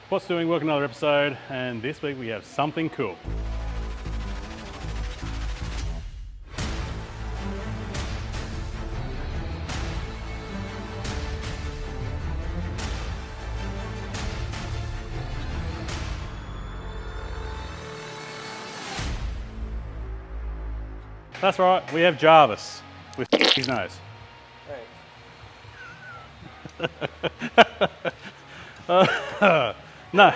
What's doing? Welcome to another episode, and this week we have something cool. That's right, we have Jarvis with his nose. No.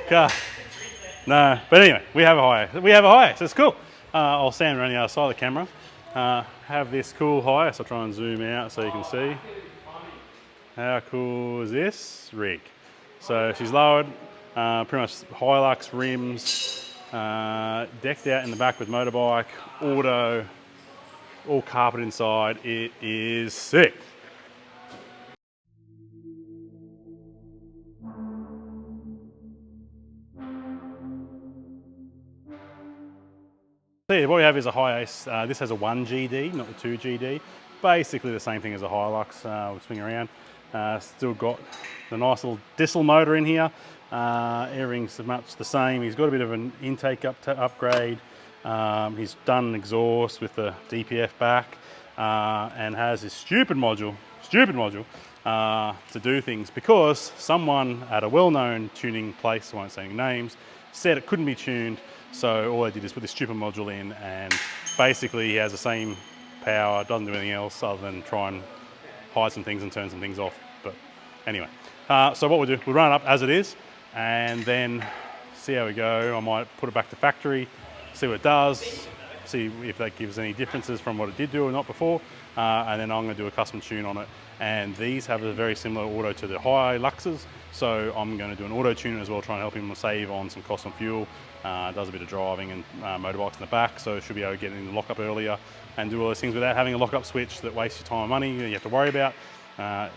Car. No, but anyway, we have a Hiace. We have a Hiace, it's cool. I'll stand around the other side of the camera. Have this cool Hiace. I'll try and zoom out so you can see. How cool is this rig? So she's lowered, pretty much Hilux rims, decked out in the back with motorbike, auto, all carpet inside. It is sick. So yeah, what we have is a Hiace. This has a 1GD, not the 2GD. Basically the same thing as a Hilux. We'll swing around. Still got the nice little diesel motor in here. Everything's much the same. He's got a bit of an intake upgrade. He's done an exhaust with the DPF back, and has this stupid module to do things, because someone at a well-known tuning place, I won't say any names, said it couldn't be tuned. So all I did is put this stupid module in, and basically he has the same power, doesn't do anything else other than try and hide some things and turn some things off. But anyway, so what we'll do, we'll run it up as it is and then see how we go. I might put it back to factory, see what it does, see if that gives any differences from what it did do or not before, and then I'm going to do a custom tune on it. And these have a very similar auto to the Hiluxes, so I'm going to do an auto tune as well, try and help him save on some cost on fuel. Does a bit of driving and motorbikes in the back, so should be able to get in the lockup earlier and do all those things without having a lockup switch that wastes your time and money you have to worry about.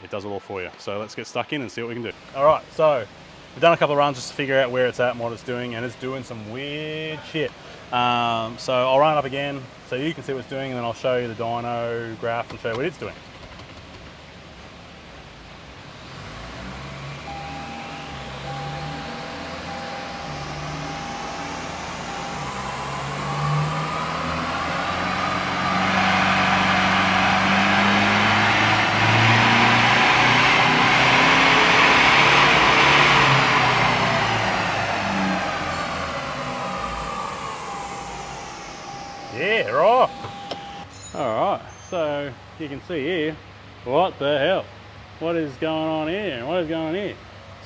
It does it all for you. So let's get stuck in and see what we can do. All right, so we've done a couple of runs just to figure out where it's at and what it's doing, and it's doing some weird shit. So I'll run it up again so you can see what it's doing, and then I'll show you the dyno graph and show you what it's doing. Yeah, right. Alright, so you can see here, what the hell? What is going on here? What is going on here?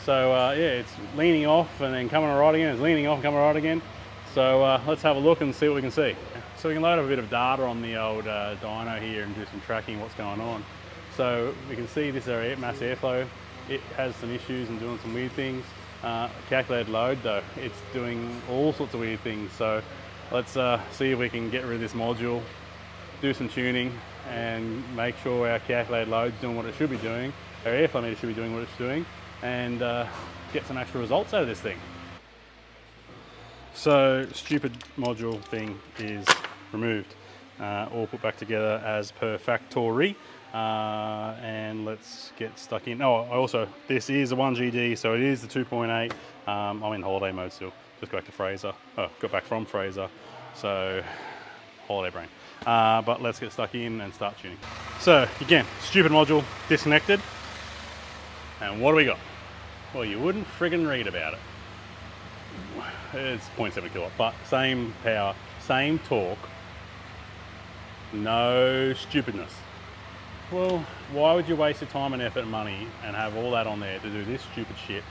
So yeah, it's leaning off and then coming right again, it's leaning off and coming right again. So let's have a look and see what we can see. So we can load up a bit of data on the old dyno here and do some tracking what's going on. So we can see this is mass airflow. It has some issues and doing some weird things. Calculated load though, it's doing all sorts of weird things. So let's see if we can get rid of this module, do some tuning, and make sure our calculated load's doing what it should be doing, our airflow meter should be doing what it's doing, and get some actual results out of this thing. So, stupid module thing is removed, all put back together as per factory, and let's get stuck in. Oh, also, this is a 1GD, so it is the 2.8. I'm in holiday mode still. Just got back to Fraser. Oh, got back from Fraser, so holiday brain. But let's get stuck in and start tuning. So again, stupid module disconnected, and what do we got? Well, you wouldn't friggin' read about it. It's 0.7 kilowatt, but same power, same torque, no stupidness. Well, why would you waste your time and effort and money and have all that on there to do this stupid shit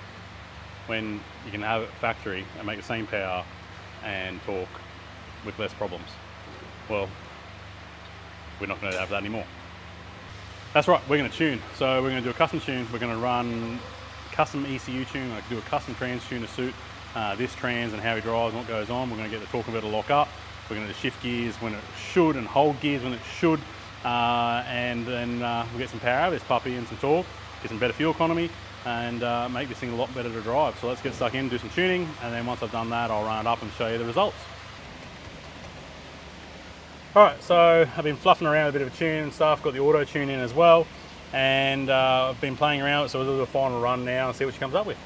when you can have it factory and make the same power and torque with less problems? Well, we're not going to have that anymore. That's right, we're going to tune. So we're going to do a custom tune. We're going to run custom ECU tune. Like do a custom trans tune to suit this trans and how he drives and what goes on. We're going to get the torque converter to lock up. We're going to shift gears when it should and hold gears when it should. And then we'll get some power out of this puppy and some torque, get some better fuel economy, and make this thing a lot better to drive. So let's get stuck in, do some tuning, and then once I've done that, I'll run it up and show you the results. All right, so I've been fluffing around with a bit of a tune and stuff, got the auto tune in as well. and I've been playing around with it, so we'll do a final run now and see what she comes up with.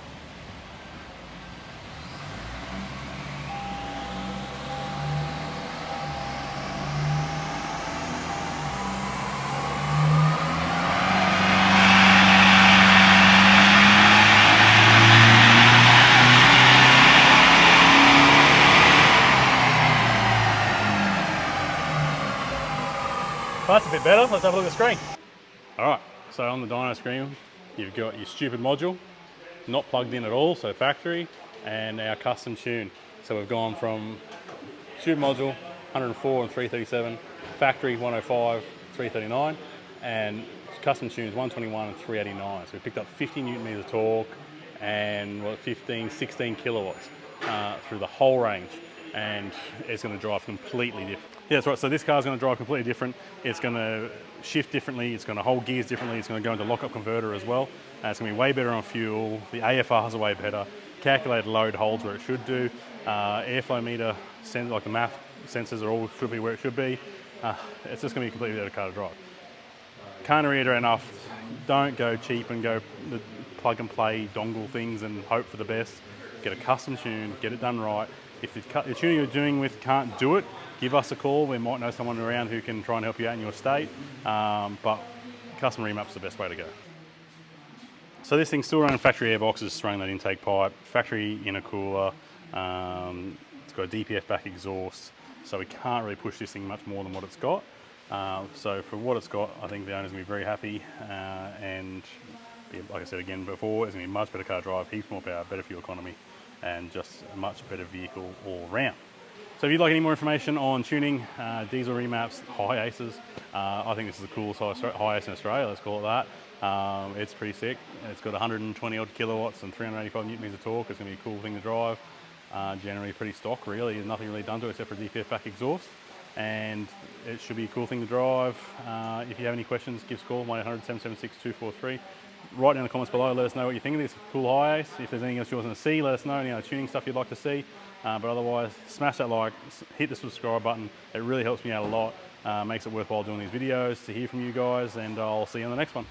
Well, that's a bit better. Let's have a look at the screen. All right, so on the dyno screen, you've got your stupid module, not plugged in at all, so factory, and our custom tune. So we've gone from stupid module, 104 and 337, factory 105, 339, and custom tunes 121 and 389. So we picked up 50 Newton meters of torque and 16 kilowatts through the whole range. And it's going to drive completely different. Yeah, that's right. So this car is going to drive completely different. It's going to shift differently. It's going to hold gears differently. It's going to go into lockup converter as well. It's going to be way better on fuel. The AFRs are way better. Calculated load holds where it should do. Airflow meter, like the MAF sensors are all should be where it should be. It's just going to be a completely better car to drive. Can't reiterate enough. Don't go cheap and go the plug and play dongle things and hope for the best. Get a custom tune. Get it done right. If the tuning you're doing with can't do it, give us a call. We might know someone around who can try and help you out in your state, but custom remap's the best way to go. So this thing's still running factory air boxes, running that intake pipe, factory intercooler, it's got a DPF back exhaust, so we can't really push this thing much more than what it's got. So for what it's got, I think the owner's gonna be very happy, and like I said again before, it's gonna be a much better car drive, heaps more power, better fuel economy, and just a much better vehicle all round. So if you'd like any more information on tuning, diesel remaps, Hiaces, I think this is the coolest Hiace in Australia, let's call it that. It's pretty sick. It's got 120 odd kilowatts and 385 Newton meters of torque. It's going to be a cool thing to drive. Generally pretty stock really, there's nothing really done to it except for a DPF back exhaust. And it should be a cool thing to drive. If you have any questions, give us a call, 1-800-776-243. Write down in the comments below, let us know what you think of this cool Hiace. If there's anything else you want to see, let us know, any other tuning stuff you'd like to see. But otherwise, smash that like, hit the subscribe button. It really helps me out a lot. Makes it worthwhile doing these videos, to hear from you guys, and I'll see you on the next one.